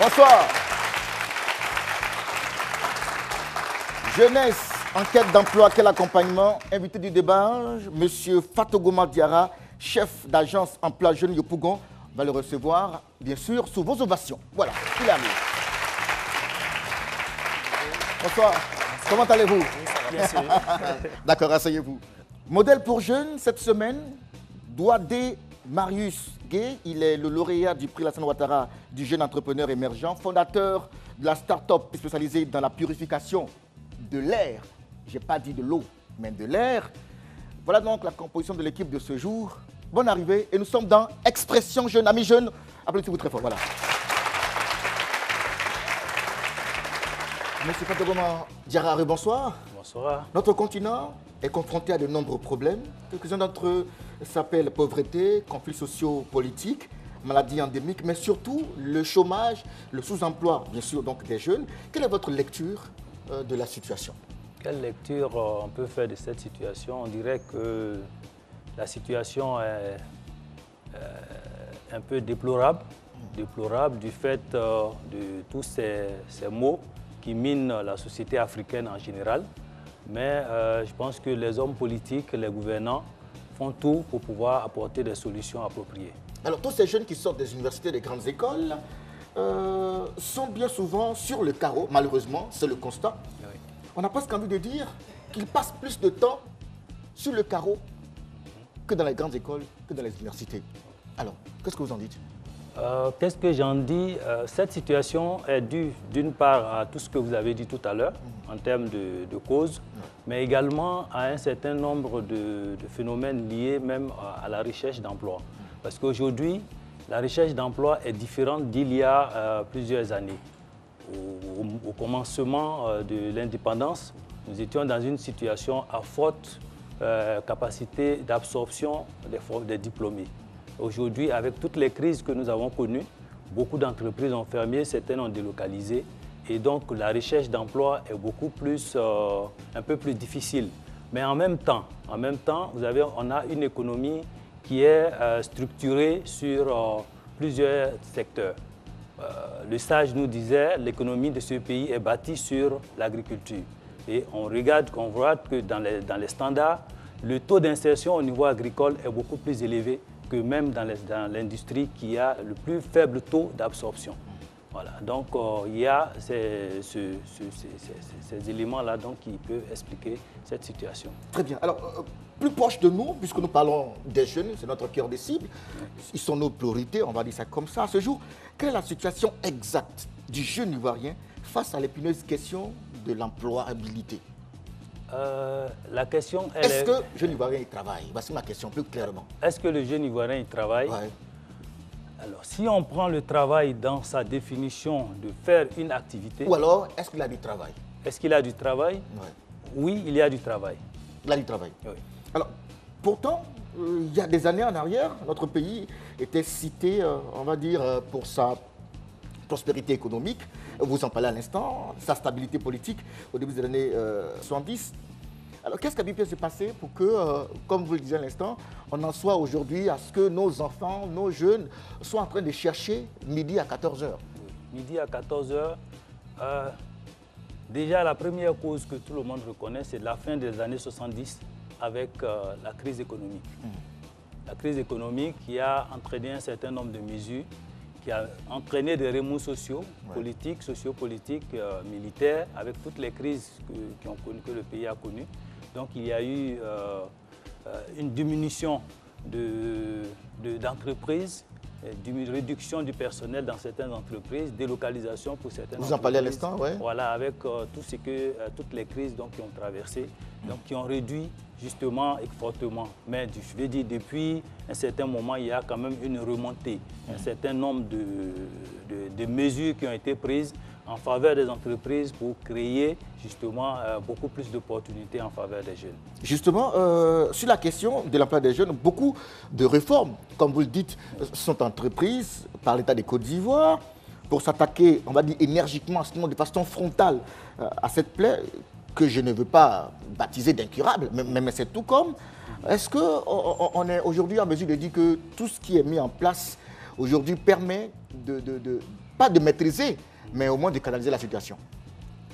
Bonsoir. Jeunesse, enquête d'emploi, quel accompagnement? Invité du débat, M. Fatogoma Diarra, chef d'agence emploi jeune Yopougon, va le recevoir, bien sûr, sous vos ovations. Voilà, il est arrivé. Bonsoir. Comment allez-vous? Bien sûr. D'accord, asseyez-vous. Modèle pour jeunes, cette semaine, Douadé Marius Gay, il est le lauréat du prix Lassana Ouattara du jeune entrepreneur émergent, fondateur de la start-up spécialisée dans la purification de l'air. Je n'ai pas dit de l'eau, mais de l'air. Voilà donc la composition de l'équipe de ce jour. Bonne arrivée et nous sommes dans Expression Jeune. Amis jeunes, applaudissez-vous très fort. Voilà. Monsieur Fatogoma Diarra, bonsoir. Bonsoir. Notre continent est confronté à de nombreux problèmes. Quelques-uns d'entre eux s'appellent pauvreté, conflits sociaux, politiques, maladies endémiques, mais surtout le chômage, le sous-emploi, bien sûr, donc des jeunes. Quelle est votre lecture de la situation? Quelle lecture on peut faire de cette situation? On dirait que la situation est un peu déplorable du fait de tous ces maux qui minent la société africaine en général. Mais je pense que les hommes politiques, les gouvernants font tout pour pouvoir apporter des solutions appropriées. Alors, tous ces jeunes qui sortent des universités, des grandes écoles, sont bien souvent sur le carreau, malheureusement, c'est le constat. Oui. On a presque envie de dire qu'ils passent plus de temps sur le carreau que dans les grandes écoles, que dans les universités. Alors, qu'est-ce que vous en dites? Qu'est-ce que j'en dis? Cette situation est due d'une part à tout ce que vous avez dit tout à l'heure en termes de causes, mais également à un certain nombre de phénomènes liés même à la recherche d'emploi. Parce qu'aujourd'hui, la recherche d'emploi est différente d'il y a plusieurs années. Au commencement de l'indépendance, nous étions dans une situation à forte capacité d'absorption des diplômés. Aujourd'hui, avec toutes les crises que nous avons connues, beaucoup d'entreprises ont fermé, certaines ont délocalisé. Et donc, la recherche d'emploi est beaucoup plus, un peu plus difficile. Mais en même temps, on a une économie qui est structurée sur plusieurs secteurs. Le sage nous disait que l'économie de ce pays est bâtie sur l'agriculture. Et on voit que dans les standards, le taux d'insertion au niveau agricole est beaucoup plus élevé que même dans l'industrie qui a le plus faible taux d'absorption. Voilà. Donc il y a ces éléments-là qui peuvent expliquer cette situation. Très bien. Alors, plus proche de nous, puisque nous parlons des jeunes, c'est notre cœur des cibles, ils sont nos priorités, on va dire ça comme ça. À ce jour, quelle est la situation exacte du jeune Ivoirien face à l'épineuse question de l'employabilité? La question, est-ce que le jeune Ivoirien travaille? Voici ma question plus clairement. Est-ce que le jeune Ivoirien travaille? Ouais. Alors, si on prend le travail dans sa définition de faire une activité... Ou alors, est-ce qu'il a du travail? Est-ce qu'il a du travail? Ouais. Oui, il y a du travail. Il a du travail. Oui. Alors, pourtant, il y a des années en arrière, notre pays était cité, on va dire, pour sa prospérité économique. Vous en parlez à l'instant, sa stabilité politique au début des années 70. Alors, qu'est-ce qui a pu se passer pour que, comme vous le disiez à l'instant, on en soit aujourd'hui à ce que nos enfants, nos jeunes, soient en train de chercher midi à 14h? Midi à 14h, déjà la première cause que tout le monde reconnaît, c'est la fin des années 70 avec la crise économique. La crise économique qui a entraîné un certain nombre de mesures, qui a entraîné des remous sociaux, politiques, sociopolitiques, militaires, avec toutes les crises que le pays a connues. Donc il y a eu une diminution d'entreprises, réduction du personnel dans certaines entreprises, délocalisation pour certaines entreprises. Vous en parlez à l'instant, oui. Voilà, avec toutes les crises qui ont traversé, qui ont réduit justement et fortement. Mais je veux dire, depuis un certain moment, il y a quand même une remontée, un certain nombre de mesures qui ont été prises en faveur des entreprises pour créer justement beaucoup plus d'opportunités en faveur des jeunes. Justement, sur la question de l'emploi des jeunes, beaucoup de réformes, comme vous le dites, sont entreprises par l'État de Côte d'Ivoire pour s'attaquer, on va dire, énergiquement, sinon de façon frontale à cette plaie que je ne veux pas baptiser d'incurable, mais c'est tout comme. Est-ce qu'on est aujourd'hui en mesure de dire que tout ce qui est mis en place aujourd'hui permet pas de maîtriser, mais au moins de canaliser la situation.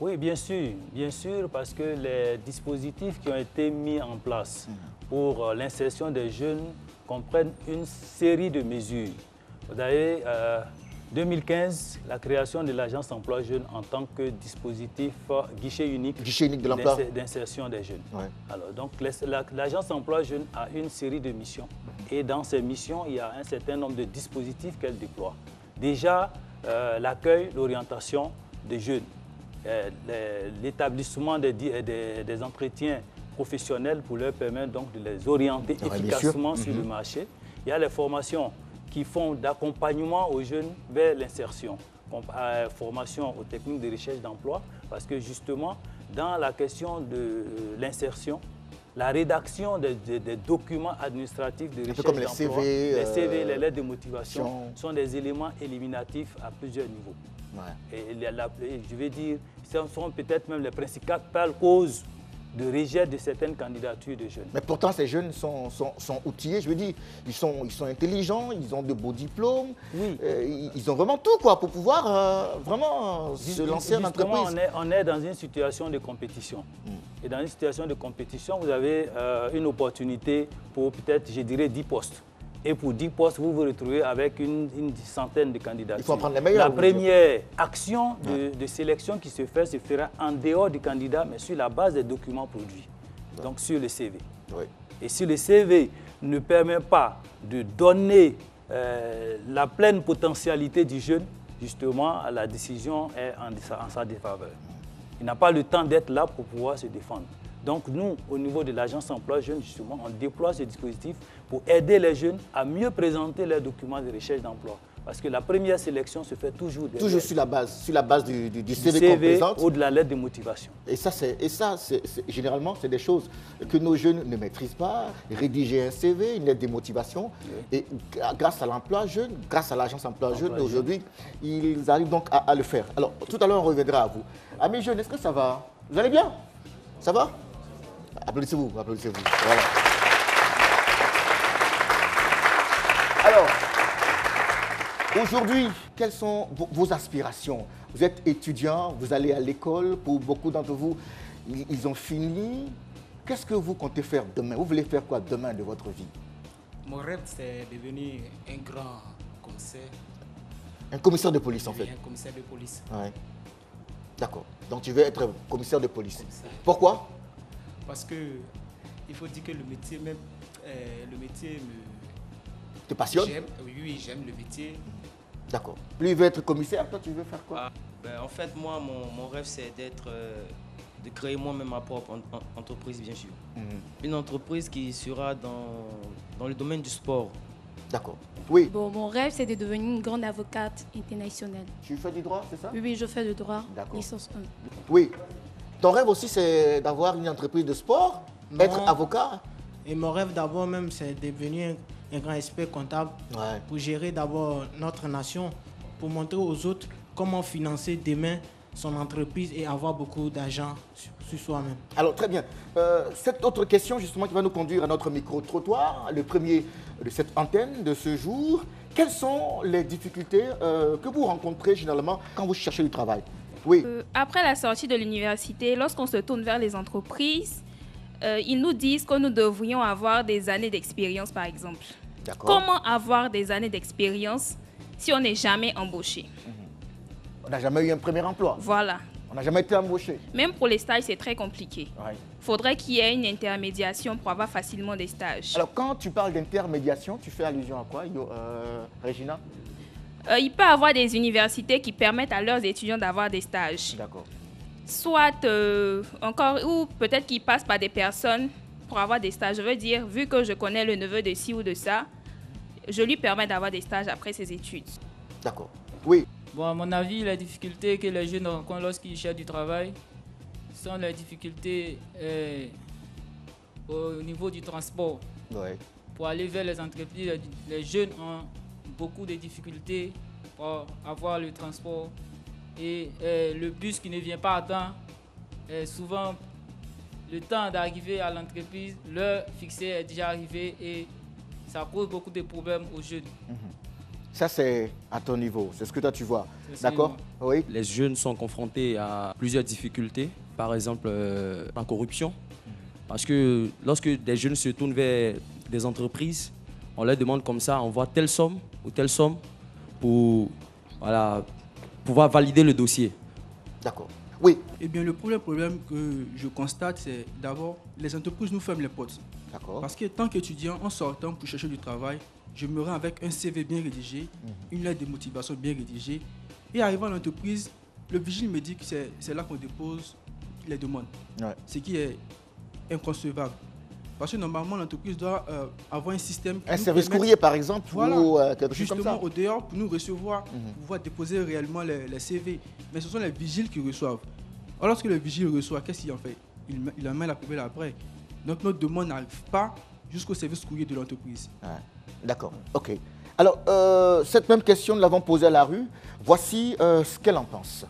Oui, bien sûr, parce que les dispositifs qui ont été mis en place pour l'insertion des jeunes comprennent une série de mesures. Vous avez 2015, la création de l'agence emploi jeune en tant que dispositif guichet unique de l'emploi d'insertion des jeunes. Ouais. Alors, donc, l'agence emploi jeune a une série de missions et dans ces missions, il y a un certain nombre de dispositifs qu'elle déploie. Déjà, l'accueil, l'orientation des jeunes, l'établissement des entretiens professionnels pour leur permettre donc de les orienter efficacement sur le marché. Il y a les formations qui font d'accompagnement aux jeunes vers l'insertion, formation aux techniques de recherche d'emploi, parce que justement, dans la question de l'insertion, la rédaction des documents administratifs de recherche d'emploi, les CV, les lettres de motivation, sont des éléments éliminatifs à plusieurs niveaux. Ouais. Et je vais dire, ce sont peut-être même les principales causes de rejet de certaines candidatures de jeunes. Mais pourtant, ces jeunes sont outillés, je veux dire, ils sont intelligents, ils ont de beaux diplômes, oui. Ils ont vraiment tout quoi, pour pouvoir vraiment se lancer en entreprise. On est dans une situation de compétition. Et dans une situation de compétition, vous avez une opportunité pour peut-être, je dirais, 10 postes. Et pour 10 postes, vous vous retrouvez avec une centaine de candidats. Il faut en prendre les meilleurs. La première action de sélection qui se fera en dehors du candidat, mais sur la base des documents produits, donc sur le CV. Oui. Et si le CV ne permet pas de donner la pleine potentialité du jeune, justement, la décision est en sa défaveur. Il n'a pas le temps d'être là pour pouvoir se défendre. Donc nous, au niveau de l'agence emploi jeune, justement, on déploie ce dispositif pour aider les jeunes à mieux présenter leurs documents de recherche d'emploi. Parce que la première sélection se fait toujours sur la base du CV qu'on présente. Ou de la lettre de motivation. Et ça, généralement, c'est des choses que nos jeunes ne maîtrisent pas. Rédiger un CV, une lettre de motivation. Oui. Et grâce à l'emploi jeune, grâce à l'agence emploi jeune, aujourd'hui, ils arrivent donc à le faire. Alors, tout à l'heure, on reviendra à vous. Amis jeunes, est-ce que ça va? Vous allez bien? Ça va? Applaudissez-vous, applaudissez-vous. Voilà. Alors, aujourd'hui, quelles sont vos aspirations? Vous êtes étudiant, vous allez à l'école. Pour beaucoup d'entre vous, ils ont fini. Qu'est-ce que vous comptez faire demain? Vous voulez faire quoi demain de votre vie? Mon rêve, c'est de devenir un grand commissaire. Un commissaire de police, en fait? Un commissaire de police. Ouais. D'accord. Donc, tu veux être commissaire de police. Commissaire. Pourquoi? Parce que il faut dire que le métier même, te passionne? Oui, j'aime le métier. D'accord. Lui, il veut être commissaire, toi, tu veux faire quoi? En fait, moi, mon rêve, c'est de créer moi-même ma propre entreprise, bien sûr. Une entreprise qui sera dans le domaine du sport. D'accord. Oui. Bon, mon rêve, c'est de devenir une grande avocate internationale. Tu fais du droit, c'est ça? Oui, je fais du droit, d'accord. licence 1. Oui. Ton rêve aussi, c'est d'avoir une entreprise de sport, être avocat? Et mon rêve d'abord même, c'est de devenir un grand expert comptable pour gérer d'abord notre nation, pour montrer aux autres comment financer demain son entreprise et avoir beaucoup d'argent sur soi-même. Alors, très bien. Cette autre question, justement, qui va nous conduire à notre micro-trottoir, le premier de cette antenne de ce jour. Quelles sont les difficultés que vous rencontrez généralement quand vous cherchez du travail? Oui. Après la sortie de l'université, lorsqu'on se tourne vers les entreprises, ils nous disent que nous devrions avoir des années d'expérience, par exemple. Comment avoir des années d'expérience si on n'est jamais embauché? On n'a jamais eu un premier emploi. Voilà. On n'a jamais été embauché. Même pour les stages, c'est très compliqué. Il faudrait qu'il y ait une intermédiation pour avoir facilement des stages. Alors, quand tu parles d'intermédiation, tu fais allusion à quoi, Regina? Il peut y avoir des universités qui permettent à leurs étudiants d'avoir des stages. D'accord. Soit ou peut-être qu'ils passent par des personnes pour avoir des stages. Je veux dire, vu que je connais le neveu de ci ou de ça, je lui permets d'avoir des stages après ses études. D'accord. Oui. Bon, à mon avis, les difficultés que les jeunes rencontrent lorsqu'ils cherchent du travail sont les difficultés au niveau du transport. Ouais. Pour aller vers les entreprises, les jeunes ont beaucoup de difficultés pour avoir le transport. Et le bus qui ne vient pas à temps, souvent le temps d'arriver à l'entreprise, l'heure fixée est déjà arrivée et ça cause beaucoup de problèmes aux jeunes. Ça, c'est à ton niveau. C'est ce que toi, tu vois. D'accord? Oui. Les jeunes sont confrontés à plusieurs difficultés. Par exemple, la corruption. Parce que lorsque des jeunes se tournent vers des entreprises, on leur demande comme ça, on voit telle somme ou telle somme pour pouvoir valider le dossier. D'accord. Oui. Eh bien, le problème que je constate, c'est d'abord, les entreprises nous ferment les portes. D'accord. Parce que tant qu'étudiant, en sortant pour chercher du travail, je me rends avec un CV bien rédigé, une lettre de motivation bien rédigée. Et arrivant à l'entreprise, le vigile me dit que c'est là qu'on dépose les demandes. Ouais. Ce qui est inconcevable. Parce que normalement, l'entreprise doit avoir un système... Un service courrier, par exemple, voilà, ou quelque chose comme ça. Justement, au dehors, pour nous recevoir, pour pouvoir déposer réellement les CV. Mais ce sont les vigiles qui reçoivent. Alors, lorsque le vigile reçoit, qu'est-ce qu'il en fait? Il en met la poubelle après. Donc, notre demande n'arrive pas jusqu'au service courrier de l'entreprise. Ouais. D'accord, ok. Alors, cette même question, nous l'avons posée à la rue. Voici ce qu'elle en pense.